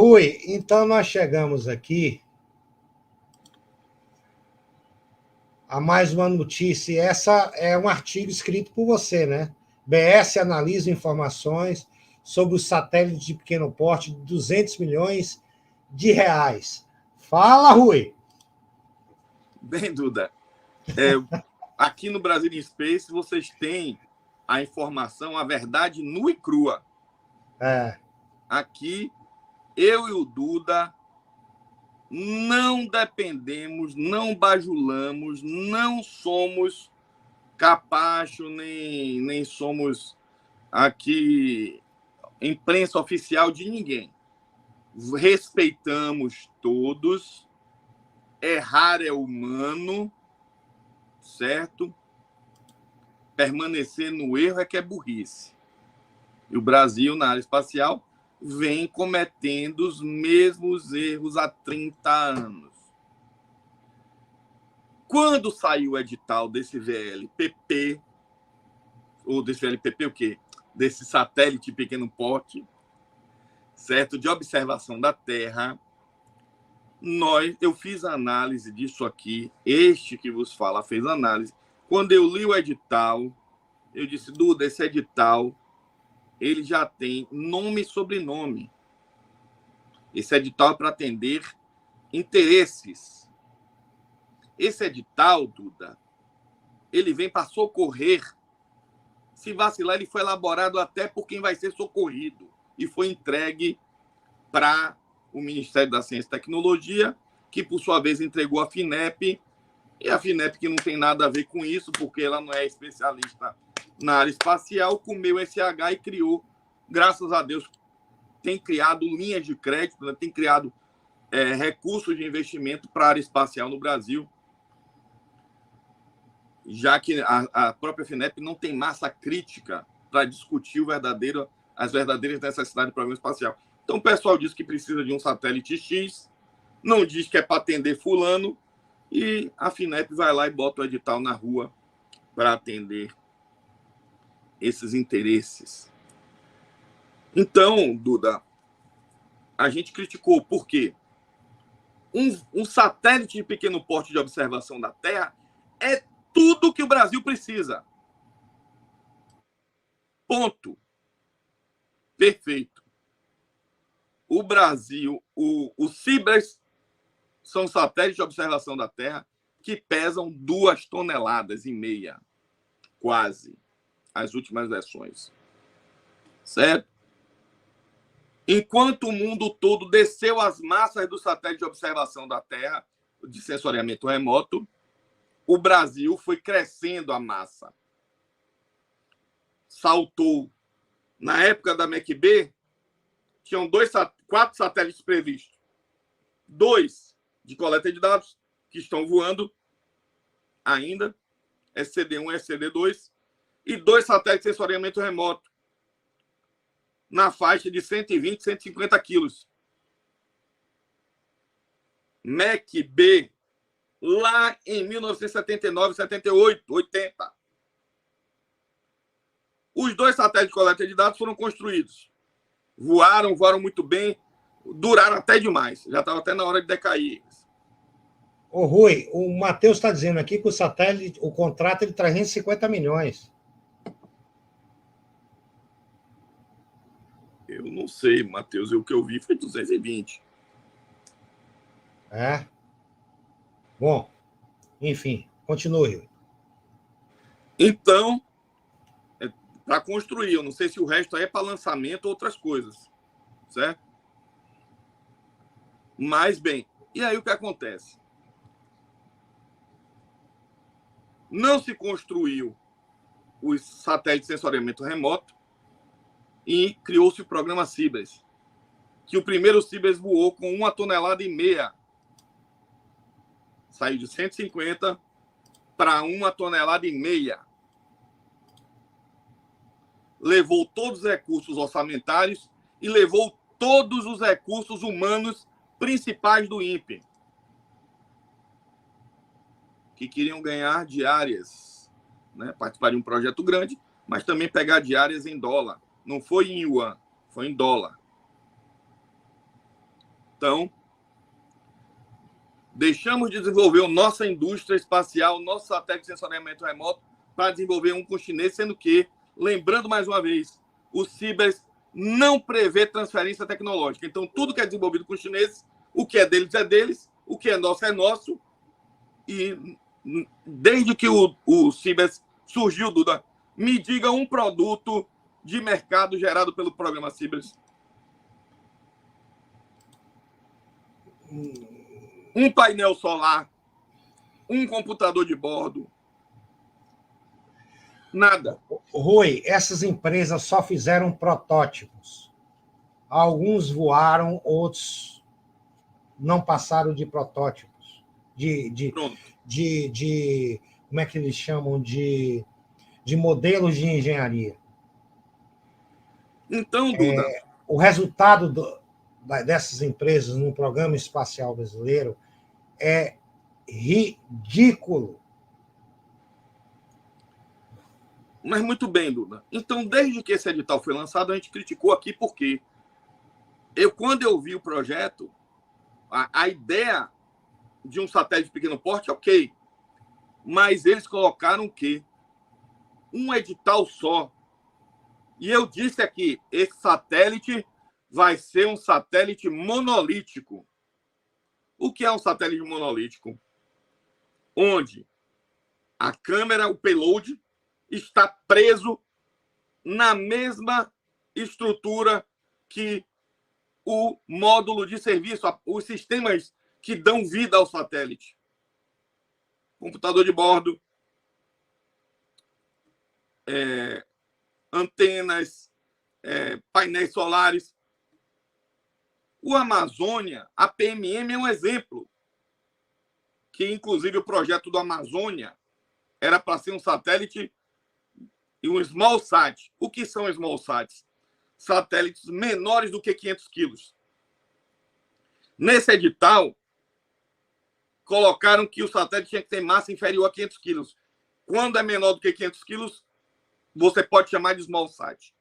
Rui, então nós chegamos aqui a mais uma notícia. Essa é um artigo escrito por você, né? BS analisa informações sobre os satélites de pequeno porte de 200 milhões de reais. Fala, Rui! Bem, Duda, aqui no Brasil in Space vocês têm a informação, a verdade nua e crua. Aqui, eu e o Duda não dependemos, não bajulamos, não somos capacho, nem somos aqui imprensa oficial de ninguém. Respeitamos todos, errar é humano, certo? Permanecer no erro é que é burrice. E o Brasil, na área espacial, vem cometendo os mesmos erros há 30 anos. Quando saiu o edital desse VLPP, ou desse VLPP o quê? Desse satélite de pequeno porte, certo? De observação da Terra, eu fiz análise disso aqui, este que vos fala fez análise. Quando eu li o edital, eu disse, Duda, esse edital, ele já tem nome e sobrenome. Esse edital é para atender interesses. Esse edital, Duda, ele vem para socorrer. Se vacilar, ele foi elaborado até por quem vai ser socorrido e foi entregue para o Ministério da Ciência e Tecnologia, que, por sua vez, entregou a FINEP, e a FINEP, que não tem nada a ver com isso, porque ela não é especialista na área espacial, comeu esse H e criou, graças a Deus, tem criado linhas de crédito, né? Tem criado recursos de investimento para a área espacial no Brasil, já que a própria FINEP não tem massa crítica para discutir as verdadeiras necessidades do programa espacial. Então, o pessoal diz que precisa de um satélite X, não diz que é para atender fulano, e a FINEP vai lá e bota o edital na rua para atender esses interesses. Então, Duda, a gente criticou. Por quê? Um satélite de pequeno porte de observação da Terra é tudo que o Brasil precisa. Ponto. Perfeito. O Brasil, os Cibers são satélites de observação da Terra que pesam 2,5 toneladas, quase, as últimas versões. Certo? Enquanto o mundo todo desceu as massas do satélite de observação da Terra, de sensoriamento remoto, o Brasil foi crescendo a massa. Saltou. Na época da MEC-B, tinham 4 satélites previstos. 2 de coleta de dados, que estão voando ainda, SCD-1 e SCD-2, e 2 satélites de sensoriamento remoto, na faixa de 120, 150 quilos. MEC-B, lá em 1979, 78, 80. Os 2 satélites de coleta de dados foram construídos. Voaram muito bem, duraram até demais. Já estava até na hora de decair. Ô, Rui, o Matheus está dizendo aqui que o satélite, o contrato é de 350 milhões. Eu não sei, Matheus. O que eu vi foi 220. É? Bom, enfim, continue. Então, para construir, eu não sei se o resto aí é para lançamento ou outras coisas, certo? Mas, bem, e aí o que acontece? Não se construiu os satélites de sensoriamento remoto e criou-se o programa Cibers, que o primeiro Cibers voou com 1,5 toneladas. Saiu de 150 para 1,5 toneladas. Levou todos os recursos orçamentários e levou todos os recursos humanos principais do INPE, que queriam ganhar diárias, né? Participar de um projeto grande, mas também pegar diárias em dólar. Não foi em yuan, foi em dólar. Então, deixamos de desenvolver a nossa indústria espacial, nosso satélite de sensoriamento remoto, para desenvolver um com chinês, sendo que, lembrando mais uma vez, o Cibers não prevê transferência tecnológica. Então, tudo que é desenvolvido com os chineses, o que é deles, o que é nosso, e desde que o Cibers surgiu, Duda, me diga um produto de mercado gerado pelo programa Cibers. Um painel solar, um computador de bordo, nada. Rui, essas empresas só fizeram protótipos. Alguns voaram, outros não passaram de protótipos. Como é que eles chamam? De modelos de engenharia. Então, Duda... O resultado dessas empresas no programa espacial brasileiro é ridículo. Mas muito bem, Duda. Então, desde que esse edital foi lançado, a gente criticou aqui porque quando eu vi o projeto, a ideia de um satélite de pequeno porte, ok. Mas eles colocaram o quê? Um edital só. E eu disse aqui, esse satélite vai ser um satélite monolítico. O que é um satélite monolítico? Onde a câmera, o payload, está preso na mesma estrutura que o módulo de serviço, os sistemas que dão vida ao satélite. Computador de bordo, antenas, painéis solares. O Amazônia, a PMM é um exemplo, que inclusive o projeto do Amazônia era para ser um satélite e um small sat. O que são small sats? Satélites menores do que 500 quilos. Nesse edital, colocaram que o satélite tinha que ter massa inferior a 500 quilos. Quando é menor do que 500 quilos, você pode chamar de small sat.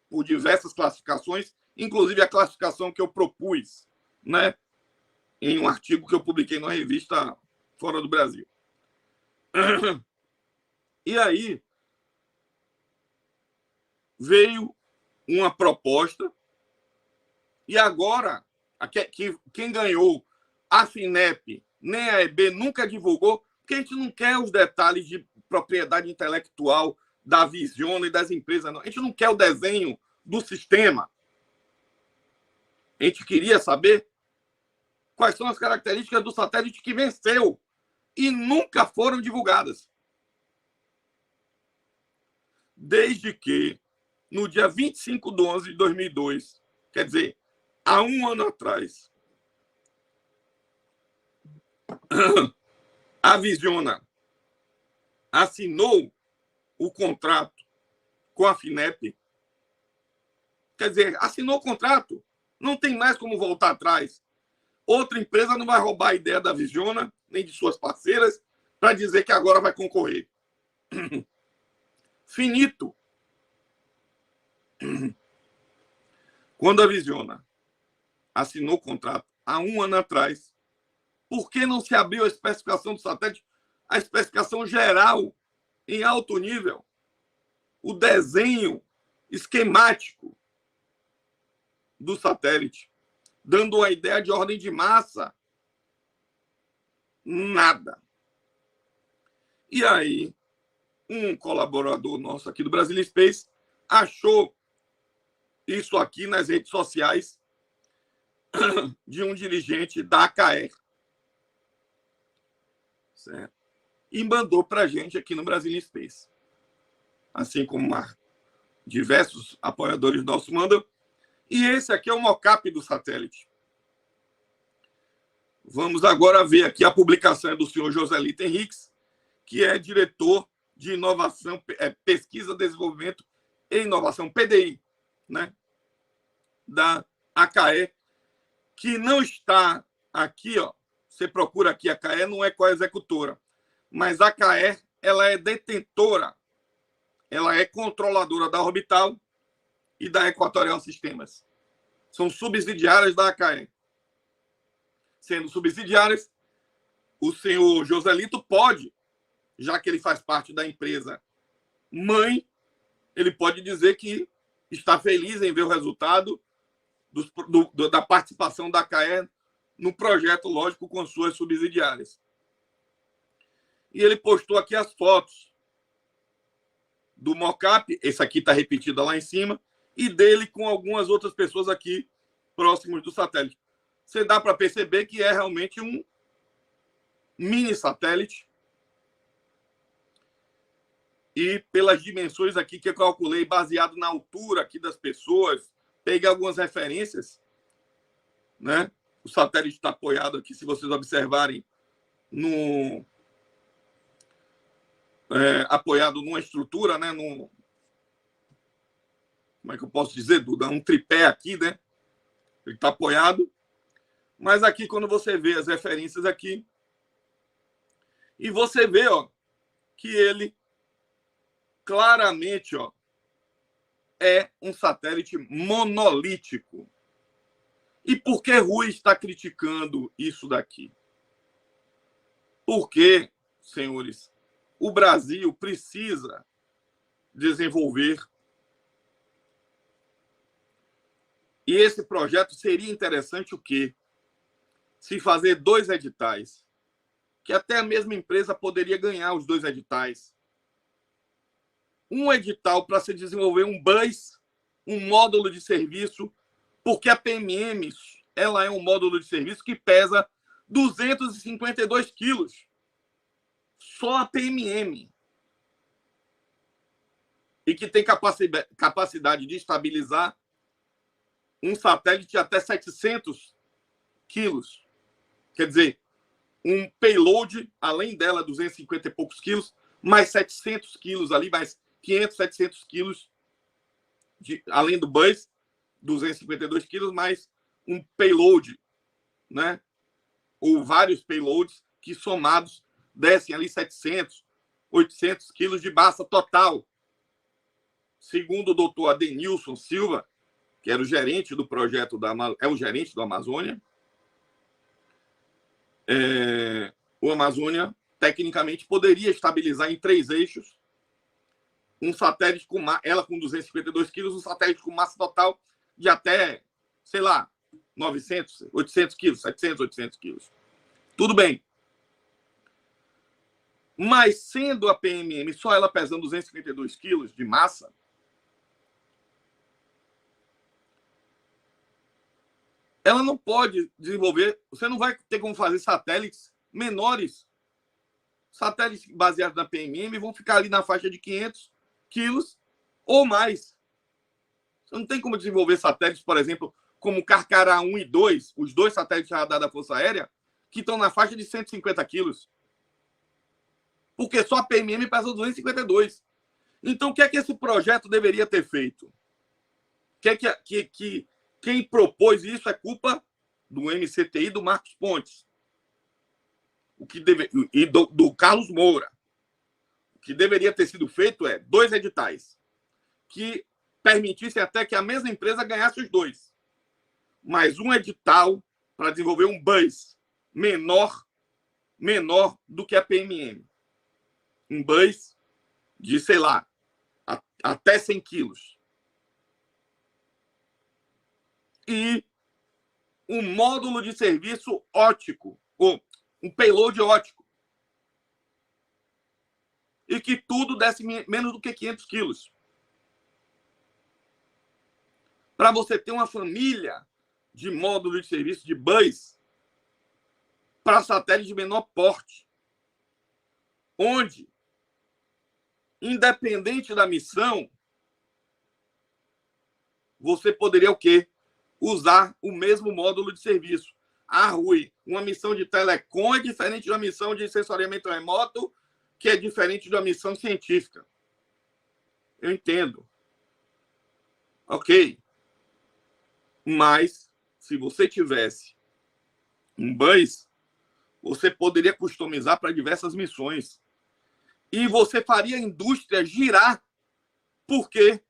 Por diversas classificações, inclusive a classificação que eu propus, né, em um artigo que eu publiquei numa revista fora do Brasil. E aí veio uma proposta e agora quem ganhou, a FINEP, nem a EB nunca divulgou, porque a gente não quer os detalhes de propriedade intelectual da Visiona e das empresas, não. A gente não quer o desenho do sistema. A gente queria saber quais são as características do satélite que venceu e nunca foram divulgadas. Desde que, no dia 25 de 11 de 2002, quer dizer, há um ano atrás, a Visiona assinou o contrato com a FINEP. Quer dizer, assinou o contrato, não tem mais como voltar atrás. Outra empresa não vai roubar a ideia da Visiona, nem de suas parceiras, para dizer que agora vai concorrer. Finito. Quando a Visiona assinou o contrato há um ano atrás, por que não se abriu a especificação do satélite? A especificação geral, em alto nível, o desenho esquemático do satélite, dando uma ideia de ordem de massa. Nada. E aí, um colaborador nosso aqui do Brasil Space achou isso aqui nas redes sociais de um dirigente da AKR. Certo? E mandou para a gente aqui no Brasil Space. Assim como diversos apoiadores nossos mandam. E esse aqui é o mockup do satélite. Vamos agora ver aqui a publicação do senhor Joselito Henriques, que é diretor de inovação, pesquisa, desenvolvimento e inovação, PDI, né, da AKE, que não está aqui, ó. Você procura aqui a AKE, não é coexecutora, mas a AKE, ela é detentora, ela é controladora da Orbital e da Equatorial Sistemas. são subsidiárias da AKE. Sendo subsidiárias, o senhor Joselito pode, já que ele faz parte da empresa mãe, ele pode dizer que está feliz em ver o resultado da participação da AKE no projeto, lógico, com suas subsidiárias. E ele postou aqui as fotos do mockup, esse aqui está repetido lá em cima, e dele com algumas outras pessoas aqui próximos do satélite. Você dá para perceber que é realmente um mini satélite. E pelas dimensões aqui que eu calculei, baseado na altura aqui das pessoas, peguei algumas referências, né? O satélite está apoiado aqui, se vocês observarem, apoiado numa estrutura, né? Como é que eu posso dizer, Duda? Um tripé aqui, né? Ele está apoiado. Mas aqui, quando você vê as referências aqui, e você vê, ó, que ele claramente, ó, é um satélite monolítico. E por que Rui está criticando isso daqui? Porque, senhores, o Brasil precisa desenvolver. E esse projeto seria interessante o quê? Se fazer 2 editais, que até a mesma empresa poderia ganhar os 2 editais. Um edital para se desenvolver um bus, um módulo de serviço, porque a PMM ela é um módulo de serviço que pesa 252 quilos. Só a PMM. E que tem capacidade de estabilizar um satélite de até 700 quilos. Quer dizer, um payload, além dela, 250 e poucos quilos, mais 700 quilos ali, mais 500, 700 quilos, além do bus, 252 quilos, mais um payload, né? Ou vários payloads que somados descem ali 700, 800 quilos de massa total. Segundo o doutor Adenilson Silva, que era o gerente do projeto é o gerente do Amazônia, o Amazônia, tecnicamente, poderia estabilizar em 3 eixos um satélite ela com 252 quilos, um satélite com massa total de até, sei lá, 900, 800 quilos, 700, 800 quilos. Tudo bem. Mas sendo a PMM só ela pesando 252 quilos de massa, ela não pode desenvolver, você não vai ter como fazer satélites menores. Satélites baseados na PMM vão ficar ali na faixa de 500 quilos ou mais. Você não tem como desenvolver satélites, por exemplo, como Carcará 1 e 2, os 2 satélites de radar da Força Aérea, que estão na faixa de 150 quilos. Porque só a PMM pesa 252. Então, o que é que esse projeto deveria ter feito? Quem propôs isso é culpa do MCTI, do Marcos Pontes. E do Carlos Moura. O que deveria ter sido feito é 2 editais que permitissem até que a mesma empresa ganhasse os 2. Mas um edital para desenvolver um bus menor do que a PMM. Um bus de, sei lá, até 100 quilos. E um módulo de serviço óptico, ou um payload óptico. E que tudo desse menos do que 500 quilos. Para você ter uma família de módulo de serviço de bus para satélite de menor porte. Onde, independente da missão, você poderia o quê? Usar o mesmo módulo de serviço. Ah, Rui, uma missão de telecom é diferente de uma missão de sensoriamento remoto, que é diferente de uma missão científica. Eu entendo. Ok. Mas, se você tivesse um bus, você poderia customizar para diversas missões. E você faria a indústria girar, porque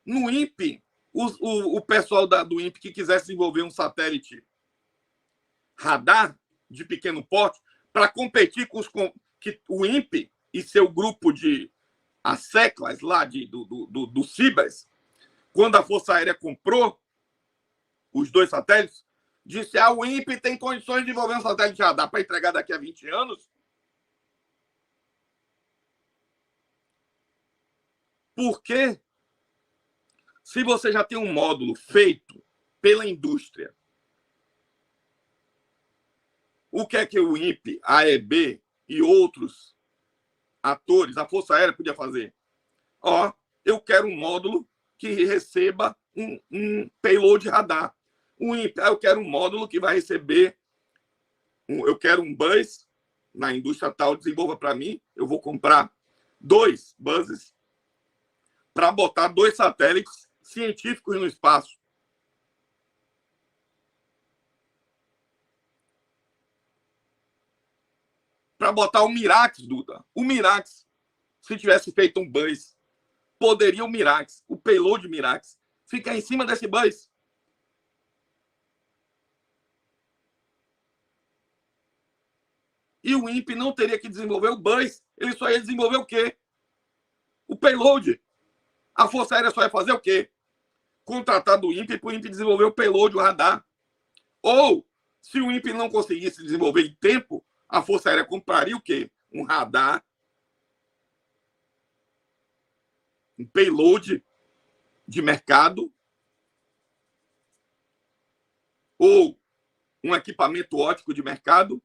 no INPE o pessoal do INPE que quisesse desenvolver um satélite radar de pequeno porte para competir com o INPE e seu grupo de ASECLAS lá do CIBES, quando a Força Aérea comprou os 2 satélites, disse: o INPE tem condições de desenvolver um satélite radar para entregar daqui a 20 anos. Por quê? Se você já tem um módulo feito pela indústria, o que é que o INPE, a AEB e outros atores, a Força Aérea podia fazer? Eu quero um módulo que receba um payload radar. O INPE, eu quero um módulo que vai receber, eu quero um bus, na indústria tal, desenvolva para mim, eu vou comprar 2 buses para botar 2 satélites científicos no espaço. Para botar o Mirax, Duda. O Mirax, se tivesse feito um bus, poderia o Mirax, o payload Mirax, ficar em cima desse bus. E o INPE não teria que desenvolver o bus, ele só ia desenvolver o quê? O payload. A Força Aérea só ia fazer o quê? Contratar do INPE para o INPE desenvolver o payload, o radar. Ou, se o INPE não conseguisse desenvolver em tempo, a Força Aérea compraria o quê? Um radar, um payload de mercado, ou um equipamento óptico de mercado,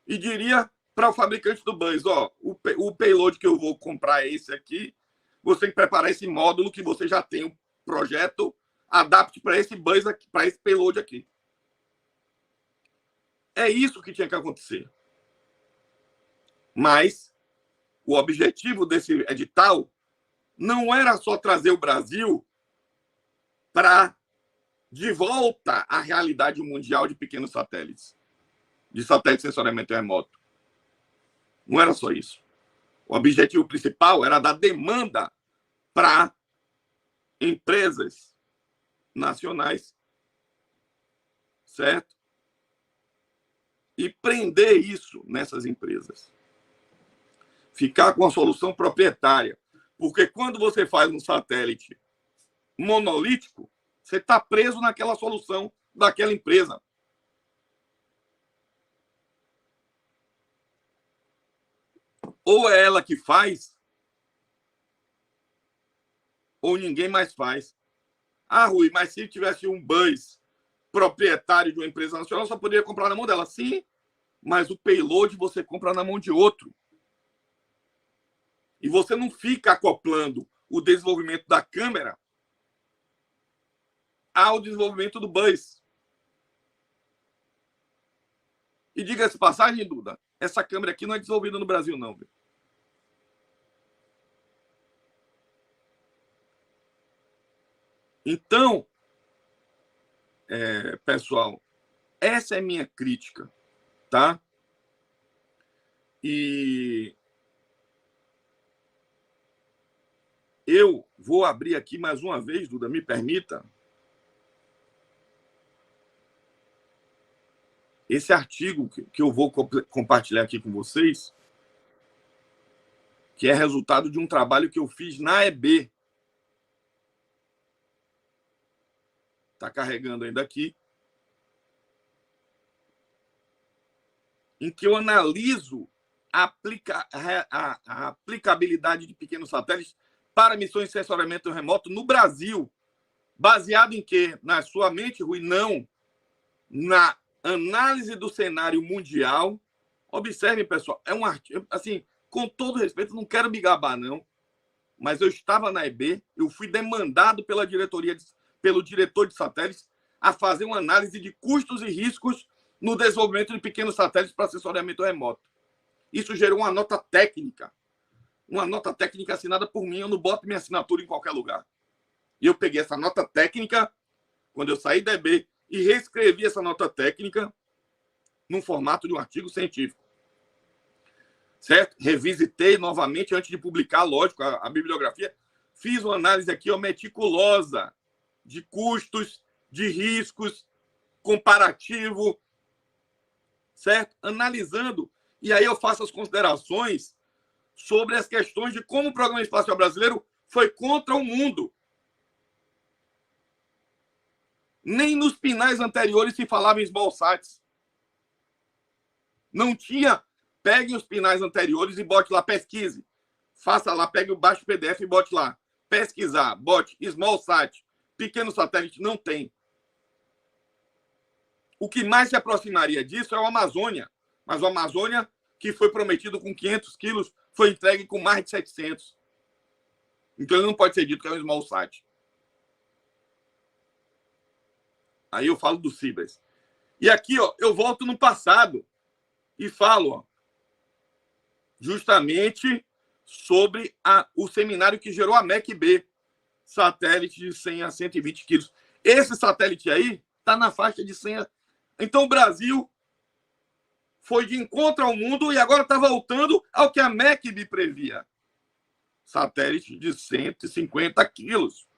e diria para o fabricante do bus: o payload que eu vou comprar é esse aqui, você tem que preparar esse módulo que você já tem o projeto, adapte para esse bus aqui, para esse payload aqui. É isso que tinha que acontecer. Mas o objetivo desse edital não era só trazer o Brasil para de volta à realidade mundial de pequenos satélites, de satélite de sensoriamento remoto. Não era só isso. O objetivo principal era dar demanda para empresas nacionais, certo? E prender isso nessas empresas. Ficar com a solução proprietária. Porque quando você faz um satélite monolítico, você está preso naquela solução daquela empresa. Ou é ela que faz, ou ninguém mais faz. Rui, mas se tivesse um bus proprietário de uma empresa nacional, só poderia comprar na mão dela. Sim, mas o payload você compra na mão de outro. E você não fica acoplando o desenvolvimento da câmera ao desenvolvimento do bus. E diga-se passagem, Duda, essa câmera aqui não é desenvolvida no Brasil, não. Viu? Então, pessoal, essa é minha crítica, tá? E eu vou abrir aqui mais uma vez, Duda, me permita, esse artigo que eu vou compartilhar aqui com vocês, que é resultado de um trabalho que eu fiz na AEB. Está carregando ainda aqui. Em que eu analiso a aplicabilidade de pequenos satélites para missões de sensoriamento remoto no Brasil. Baseado em quê? Na sua mente, Rui? Não. Na análise do cenário mundial. Observem, pessoal, é um artigo, assim, com todo respeito, não quero me gabar, não, mas eu estava na EB, eu fui demandado pela diretoria, pelo diretor de satélites, a fazer uma análise de custos e riscos no desenvolvimento de pequenos satélites para assessoramento remoto. Isso gerou uma nota técnica assinada por mim, eu não boto minha assinatura em qualquer lugar. E eu peguei essa nota técnica, quando eu saí da EB, e reescrevi essa nota técnica num formato de um artigo científico. Certo? Revisitei novamente antes de publicar, lógico, a bibliografia. Fiz uma análise aqui meticulosa de custos, de riscos, comparativo, certo? Analisando. E aí eu faço as considerações sobre as questões de como o Programa Espacial Brasileiro foi contra o mundo. Nem nos pinais anteriores se falava em smallsats. Não tinha. Pegue os pinais anteriores e bote lá, pesquise. Faça lá, pegue o baixo PDF e bote lá. Pesquisar, bote smallsat, pequeno satélite, não tem. O que mais se aproximaria disso é o Amazônia. Mas o Amazônia, que foi prometido com 500 quilos, foi entregue com mais de 700. Então ele não pode ser dito que é um smallsat. Aí eu falo do Cibers. E aqui, ó, eu volto no passado e falo, ó, justamente sobre o seminário que gerou a MEC-B, satélite de 100 a 120 quilos. Esse satélite aí está na faixa de 100 a... Então o Brasil foi de encontro ao mundo e agora está voltando ao que a MEC-B previa. Satélite de 150 quilos.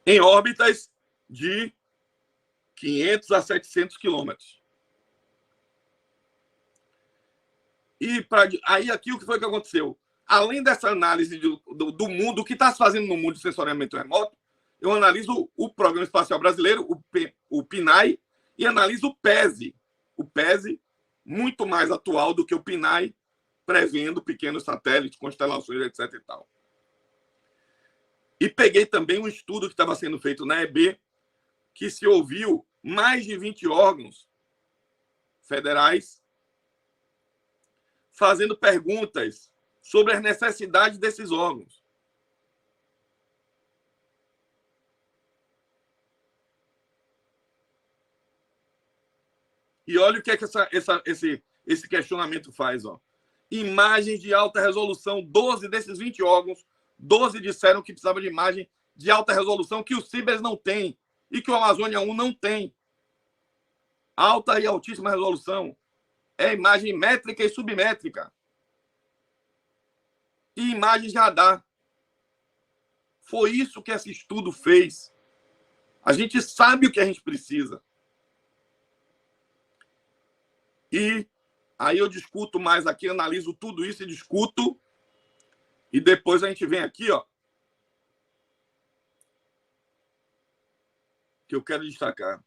Em órbitas de 500 a 700 quilômetros. E aí aqui o que foi que aconteceu? Além dessa análise do mundo, o que está se fazendo no mundo de sensoriamento remoto, eu analiso o Programa Espacial Brasileiro, o PNAE, e analiso o PESE. O PESE, muito mais atual do que o PNAE, prevendo pequenos satélites, constelações, etc. e tal. E peguei também um estudo que estava sendo feito na EB, que se ouviu mais de 20 órgãos federais fazendo perguntas sobre as necessidades desses órgãos. E olha o que é que esse questionamento faz. Ó. Imagens de alta resolução, 12 desses 20 órgãos, 12 disseram que precisava de imagem de alta resolução que o Cibers não tem e que o Amazônia 1 não tem. Alta e altíssima resolução. É imagem métrica e submétrica. E imagens de radar. Foi isso que esse estudo fez. A gente sabe o que a gente precisa. E aí eu discuto mais aqui, analiso tudo isso e discuto. E depois a gente vem aqui, ó. Que eu quero destacar.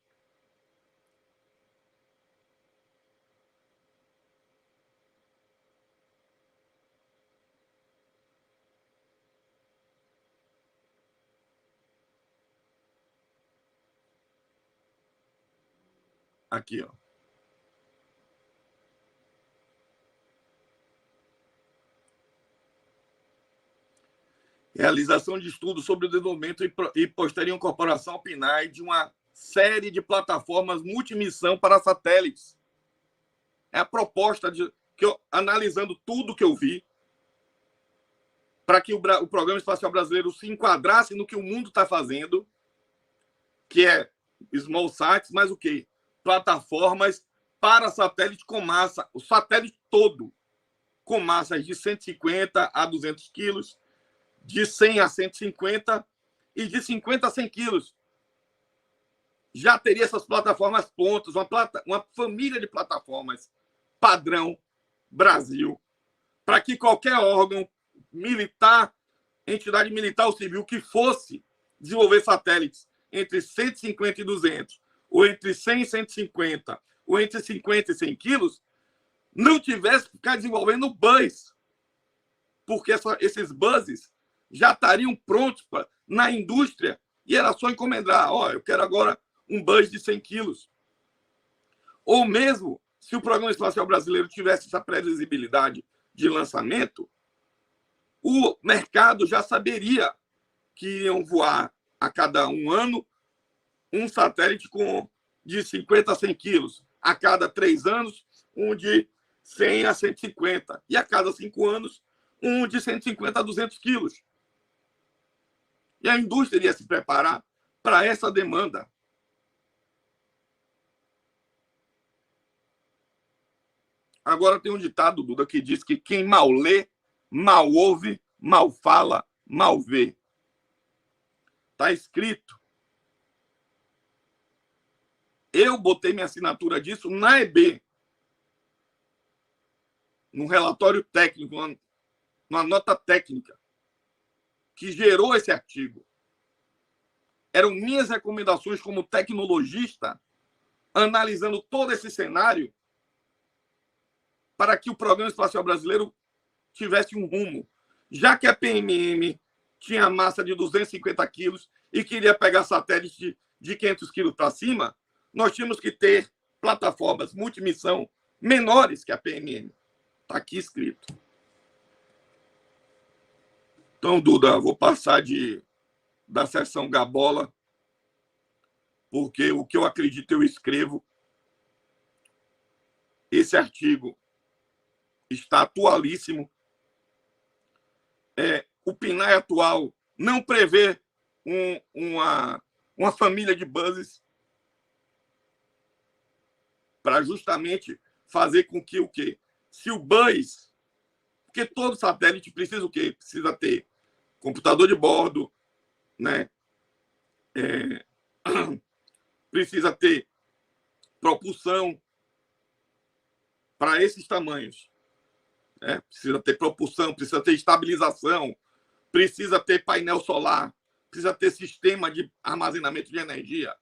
Aqui, ó. Realização de estudos sobre o desenvolvimento e posterior incorporação ao PNAE de uma série de plataformas multimissão para satélites. É a proposta analisando tudo que eu vi, para que o Programa Espacial Brasileiro se enquadrasse no que o mundo está fazendo, que é small sats, mas o quê? Plataformas para satélite com massa, o satélite todo, com massas de 150 a 200 quilos, de 100 a 150 e de 50 a 100 quilos. Já teria essas plataformas prontas, uma família de plataformas padrão Brasil, para que qualquer órgão militar, entidade militar ou civil que fosse desenvolver satélites entre 150 e 200, ou entre 100 e 150, ou entre 50 e 100 quilos, não tivesse que ficar desenvolvendo buzz, porque esses buzzes já estariam prontos na indústria e era só encomendar. Ó, eu quero agora um buzz de 100 quilos. Ou mesmo, se o Programa Espacial Brasileiro tivesse essa previsibilidade de lançamento, o mercado já saberia que iriam voar a cada um ano um satélite de 50 a 100 quilos. A cada 3 anos, um de 100 a 150. E a cada 5 anos, um de 150 a 200 quilos. E a indústria iria se preparar para essa demanda. Agora tem um ditado, Duda, que diz que quem mal lê, mal ouve, mal fala, mal vê. Está escrito. Eu botei minha assinatura disso na EB, num relatório técnico, numa nota técnica, que gerou esse artigo. Eram minhas recomendações como tecnologista, analisando todo esse cenário para que o Programa Espacial Brasileiro tivesse um rumo. Já que a PMM tinha massa de 250 quilos e queria pegar satélite de 500 quilos para cima, nós tínhamos que ter plataformas multimissão menores que a PMM. Está aqui escrito. Então, Duda, vou passar da sessão Gabola, porque o que eu acredito eu escrevo. Esse artigo está atualíssimo. O PNAE atual não prevê uma família de buses para justamente fazer com que o quê? Se o bus... Porque todo satélite precisa o quê? Precisa ter computador de bordo, né? Precisa ter propulsão para esses tamanhos. Né? Precisa ter propulsão, precisa ter estabilização, precisa ter painel solar, precisa ter sistema de armazenamento de energia.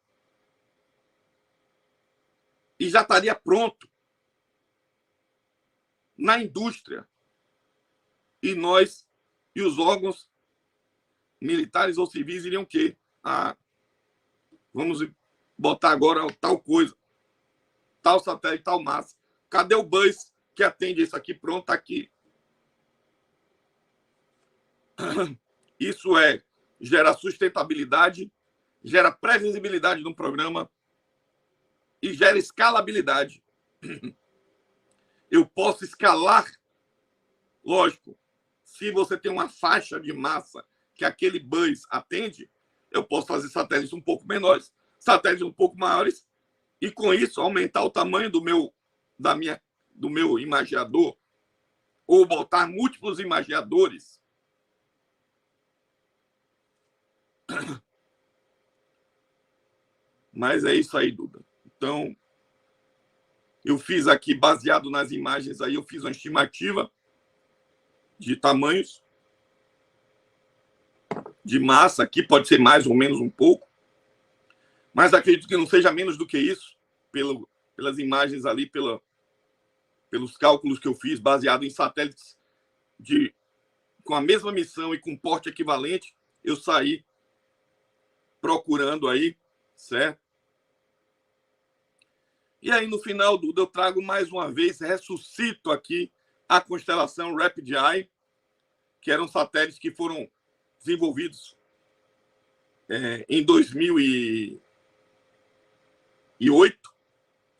E já estaria pronto na indústria. E nós, e os órgãos militares ou civis iriam o quê? Vamos botar agora tal coisa, tal satélite, tal massa. Cadê o bus que atende isso aqui? Pronto, tá aqui. Isso gera sustentabilidade, gera previsibilidade no programa e gera escalabilidade. Eu posso escalar, lógico, se você tem uma faixa de massa que aquele bus atende, eu posso fazer satélites um pouco menores, satélites um pouco maiores, e com isso aumentar o tamanho do meu imagiador, ou botar múltiplos imagiadores. Mas é isso aí, Duda. Então, eu fiz aqui, baseado nas imagens aí, eu fiz uma estimativa de tamanhos, de massa, aqui pode ser mais ou menos um pouco, mas acredito que não seja menos do que isso, pelas imagens ali, pelos cálculos que eu fiz, baseado em satélites com a mesma missão e com porte equivalente, eu saí procurando aí, certo? E aí, no final, Duda, eu trago mais uma vez, ressuscito aqui a constelação Rapid Eye, que eram satélites que foram desenvolvidos em 2008,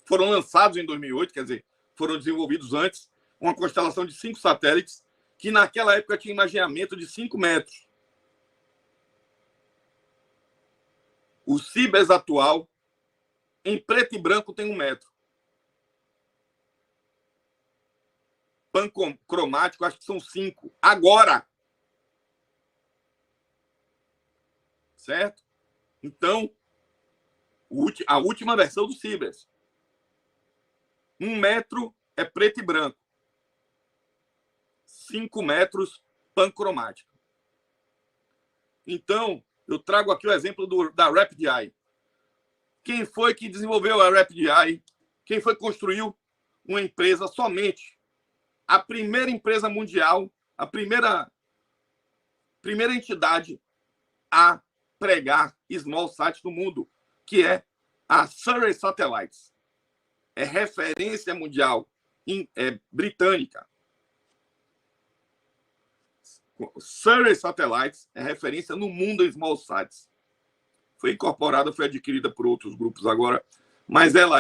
foram lançados em 2008, quer dizer, foram desenvolvidos antes, uma constelação de 5 satélites, que naquela época tinha imaginamento de 5 metros. O Cibers atual, em preto e branco, tem 1 metro. Pancromático, acho que são 5. Agora! Certo? Então, a última versão do Cibers. 1 metro é preto e branco. 5 metros pancromático. Então, eu trago aqui o exemplo da Rapid Eye. Quem foi que desenvolveu a Rapid Eye? Quem foi que construiu uma empresa somente? A primeira empresa mundial, a primeira entidade a pregar small sat no mundo, que é a Surrey Satellites. É referência mundial, britânica. Surrey Satellites é referência no mundo em small sats. Foi incorporada, foi adquirida por outros grupos agora, mas ela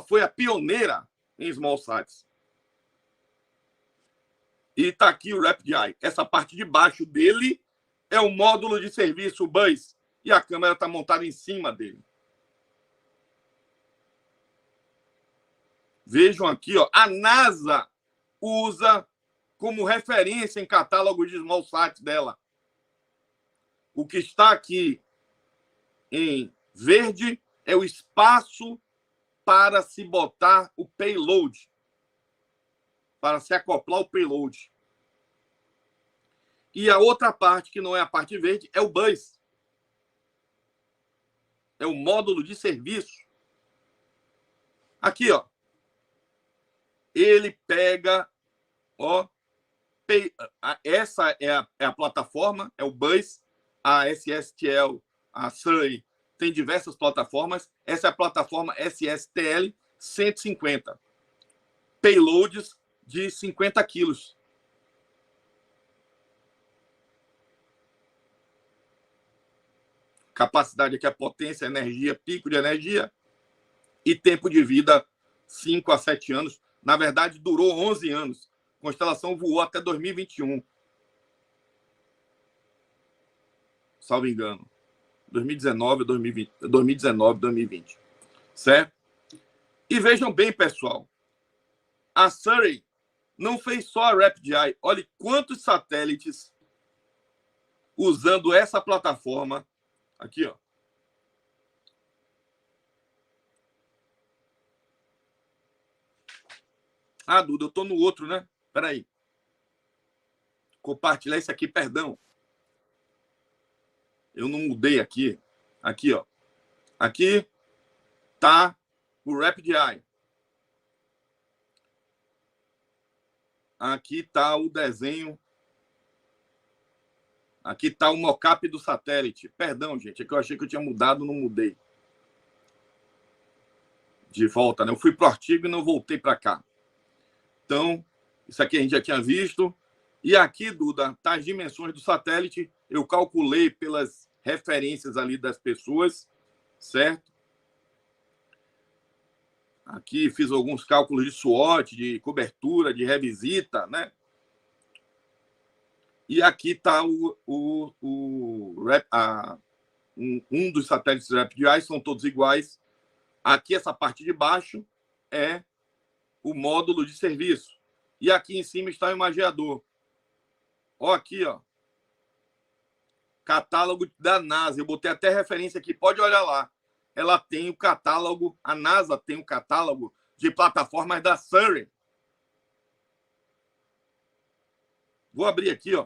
foi a pioneira em small sats. E está aqui o Rapid Eye. Essa parte de baixo dele é o módulo de serviço, o bus, e a câmera está montada em cima dele. Vejam aqui, ó, a NASA usa como referência em catálogo de small sats dela O que está aqui em verde é o espaço para se botar o payload, para se acoplar o payload. E a outra parte, que não é a parte verde, é o bus. É o módulo de serviço. Aqui, ó. Ele pega, ó, essa é a plataforma, é o bus, a SSTL, a SURI, tem diversas plataformas. Essa é a plataforma SSTL 150. Payloads de 50 quilos. Capacidade aqui é potência, energia, pico de energia e tempo de vida 5 a 7 anos. Na verdade, durou 11 anos. A constelação voou até 2021. Salvo engano. 2019, 2020, 2019, 2020. Certo? E vejam bem, pessoal. A Surrey não fez só a Rapid Eye. Olha quantos satélites usando essa plataforma. Aqui, ó. Ah, Duda, eu tô no outro, né? Espera aí. Compartilhar isso aqui, perdão. Eu não mudei aqui. Aqui, ó. Aqui tá o Rapid Eye. Aqui tá o desenho. Aqui tá o mockup do satélite. Perdão, gente, é que eu achei que eu tinha mudado, não mudei. De volta, né? Eu fui pro artigo e não voltei para cá. Então, isso aqui a gente já tinha visto. E aqui, Duda, tá as dimensões do satélite. Eu calculei pelas referências ali das pessoas, certo? Aqui fiz alguns cálculos de SWOT, de cobertura, de revisita, né? E aqui está um dos satélites Rapid Eye, são todos iguais. Aqui, essa parte de baixo é o módulo de serviço. E aqui em cima está o imageador. Ó, aqui, ó. Catálogo da NASA. Eu botei até referência aqui, pode olhar lá. Ela tem o catálogo, a NASA tem o catálogo de plataformas da Surrey. Vou abrir aqui, ó.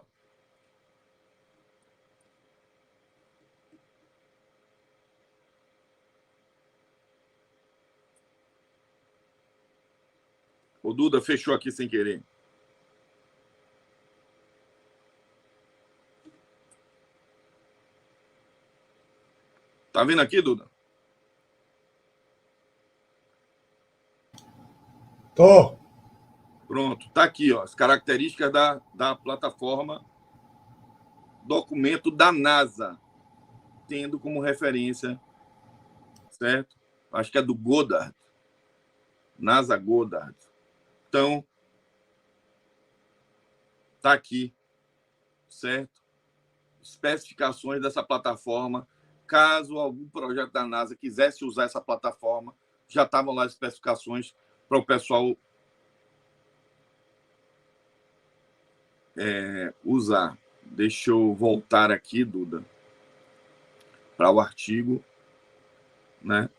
O Duda fechou aqui sem querer. Tá vendo aqui, Duda? Tô. Pronto, tá aqui, ó, as características da plataforma, documento da NASA, tendo como referência, certo? Acho que é do Goddard, NASA Goddard. Então, tá aqui, certo? Especificações dessa plataforma. Caso algum projeto da NASA quisesse usar essa plataforma, já estavam lá as especificações para o pessoal usar. Deixa eu voltar aqui, Duda, para o artigo, né?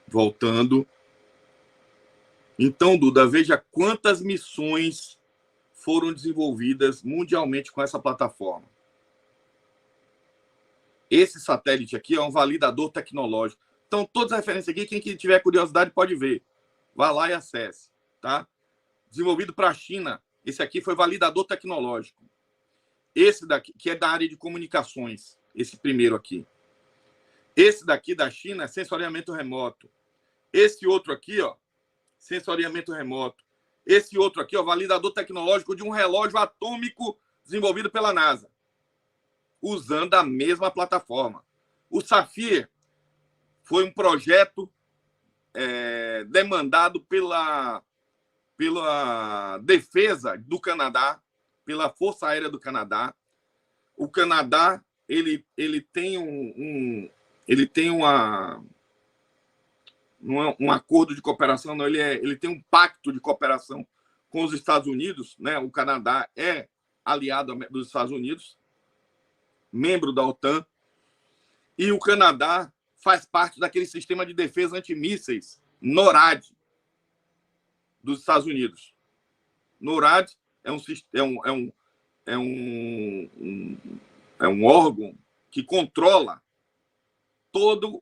Voltando. Então, Duda, veja quantas missões foram desenvolvidas mundialmente com essa plataforma. Esse satélite aqui é um validador tecnológico. Então, todas as referências aqui, quem tiver curiosidade pode ver. Vá lá e acesse, tá? Desenvolvido para a China. Esse aqui foi validador tecnológico. Esse daqui, que é da área de comunicações, esse primeiro aqui. Esse daqui da China é sensoriamento remoto. Esse outro aqui, ó, sensoriamento remoto. Esse outro aqui, ó, validador tecnológico de um relógio atômico desenvolvido pela NASA, usando a mesma plataforma. O Safir foi um projeto demandado pela defesa do Canadá, pela Força Aérea do Canadá. O Canadá ele tem ele tem um acordo de cooperação, não, ele tem um pacto de cooperação com os Estados Unidos, né? O Canadá é aliado dos Estados Unidos, membro da OTAN, e o Canadá faz parte daquele sistema de defesa antimísseis, NORAD, dos Estados Unidos. NORAD é um órgão que controla todos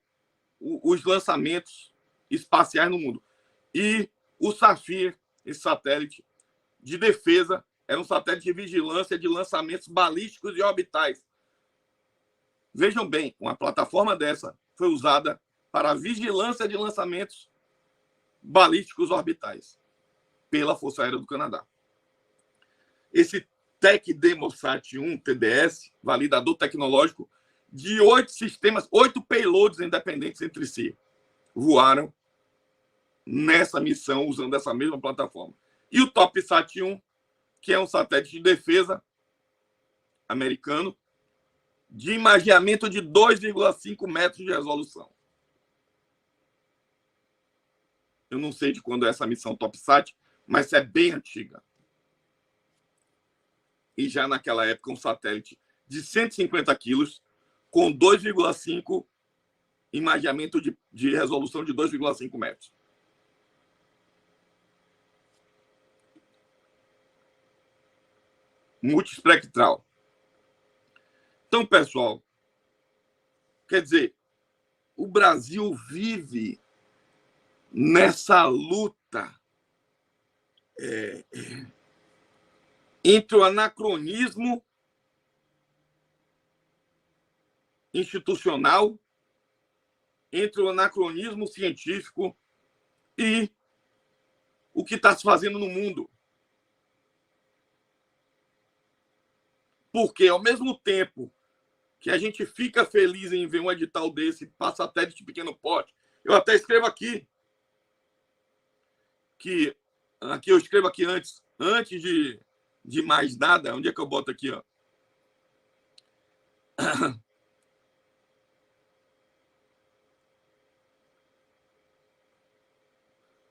os lançamentos espaciais no mundo. E o SAFIR, esse satélite de defesa, era um satélite de vigilância de lançamentos balísticos e orbitais. Vejam bem, uma plataforma dessa foi usada para a vigilância de lançamentos balísticos orbitais pela Força Aérea do Canadá. Esse TEC-DEMOSAT-1, TDS, validador tecnológico de 8 sistemas, 8 payloads independentes entre si, voaram nessa missão usando essa mesma plataforma. E o TOPSAT-1, que é um satélite de defesa americano, de imageamento de 2,5 metros de resolução. Eu não sei de quando é essa missão TOPSAT, mas é bem antiga. E já naquela época, um satélite de 150 quilos, com 2,5 imageamento de resolução de 2,5 metros. Multiespectral. Então, pessoal, quer dizer, o Brasil vive nessa luta entre o anacronismo institucional, entre o anacronismo científico e o que está se fazendo no mundo. Porque, ao mesmo tempo que a gente fica feliz em ver um edital desse para satélite de pequeno porte, eu até escrevo aqui, eu escrevo aqui antes de mais nada, onde é que eu boto aqui, ó?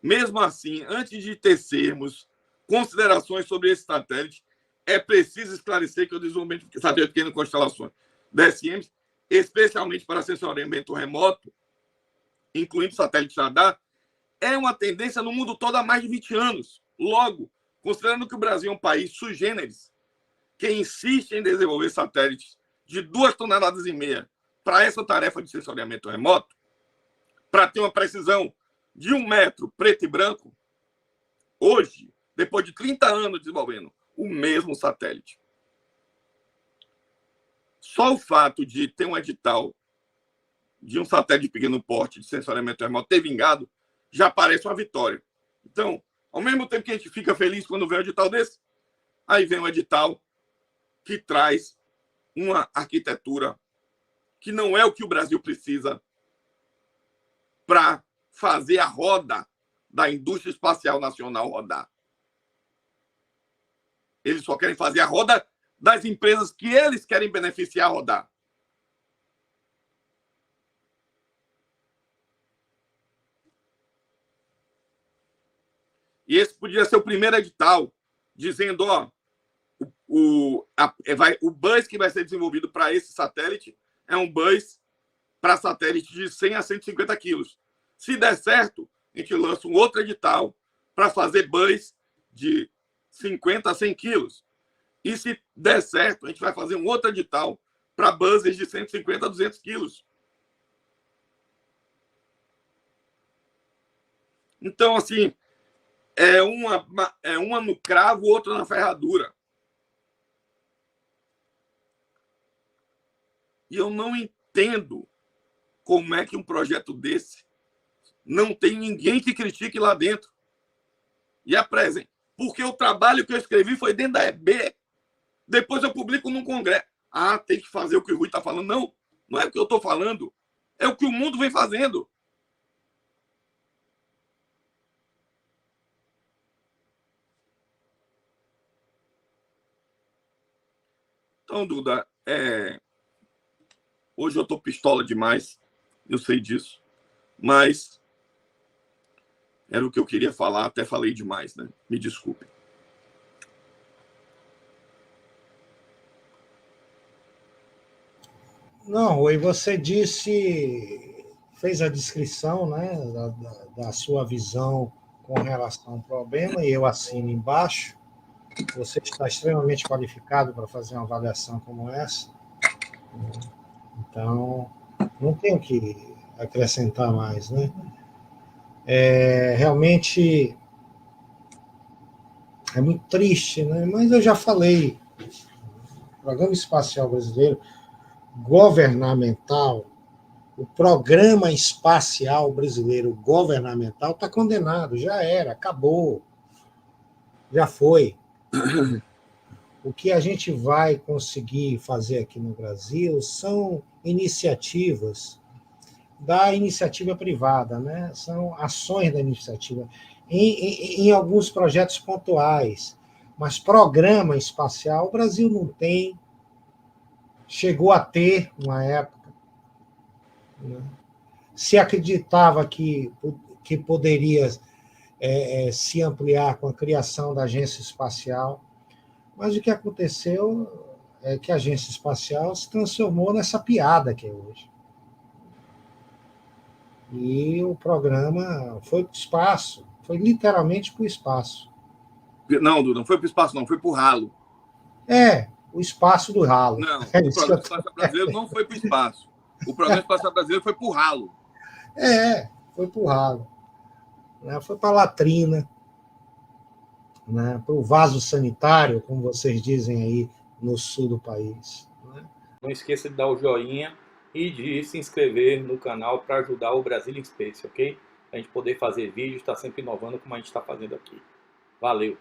Mesmo assim, antes de tecermos considerações sobre esse satélite, é preciso esclarecer que o desenvolvimento de satélite pequeno constelações DSMs, especialmente para sensoriamento remoto, incluindo satélite radar, é uma tendência no mundo todo há mais de 20 anos. Logo, considerando que o Brasil é um país sui generis, que insiste em desenvolver satélites de 2,5 toneladas para essa tarefa de sensoriamento remoto, para ter uma precisão de 1 metro preto e branco, hoje, depois de 30 anos desenvolvendo o mesmo satélite. Só o fato de ter um edital de um satélite de pequeno porte de sensoriamento remoto ter vingado já parece uma vitória. Então, ao mesmo tempo que a gente fica feliz quando vê um edital desse, aí vem um edital que traz uma arquitetura que não é o que o Brasil precisa para fazer a roda da indústria espacial nacional rodar. Eles só querem fazer a roda das empresas que eles querem beneficiar rodar. E esse podia ser o primeiro edital, dizendo, ó, o bus que vai ser desenvolvido para esse satélite é um bus para satélite de 100 a 150 quilos. Se der certo, a gente lança um outro edital para fazer bus de 50 a 100 quilos. E se der certo, a gente vai fazer um outro edital para buses de 150 a 200 quilos. Então, assim, é uma no cravo, outra na ferradura. E eu não entendo como é que um projeto desse não tem ninguém que critique lá dentro e apresente. Porque o trabalho que eu escrevi foi dentro da EB. Depois eu publico num congresso. Ah, tem que fazer o que o Rui está falando. Não, não é o que eu estou falando. É o que o mundo vem fazendo. Então, Duda, hoje eu estou pistola demais. Eu sei disso. Mas era o que eu queria falar. Até falei demais, né? Me desculpe. Não, Rui, você fez a descrição, né, da sua visão com relação ao problema, e eu assino embaixo. Você está extremamente qualificado para fazer uma avaliação como essa, então não tenho o que acrescentar mais, né? Realmente é muito triste, né? Mas eu já falei, o Programa Espacial Brasileiro governamental, o Programa Espacial Brasileiro governamental está condenado, já era, acabou, já foi. O que a gente vai conseguir fazer aqui no Brasil são iniciativas da iniciativa privada, né? São ações da iniciativa, em alguns projetos pontuais, mas programa espacial o Brasil não tem, chegou a ter uma época, né? Se acreditava que poderia se ampliar com a criação da agência espacial, mas o que aconteceu é que a agência espacial se transformou nessa piada que é hoje. E o programa foi para o espaço, foi literalmente para o espaço. Não, Dudu, não foi para o espaço, não, foi para o ralo. O espaço do ralo. Não, o Programa Espacial Brasileiro não foi para o espaço. O Programa Espacial Brasileiro foi para o ralo. Foi para o ralo. Né? Foi para a latrina, né? Para o vaso sanitário, como vocês dizem aí no sul do país. Né? Não esqueça de dar o joinha e de se inscrever no canal para ajudar o Brasil em Space, ok? A gente poder fazer vídeos, está sempre inovando como a gente está fazendo aqui. Valeu!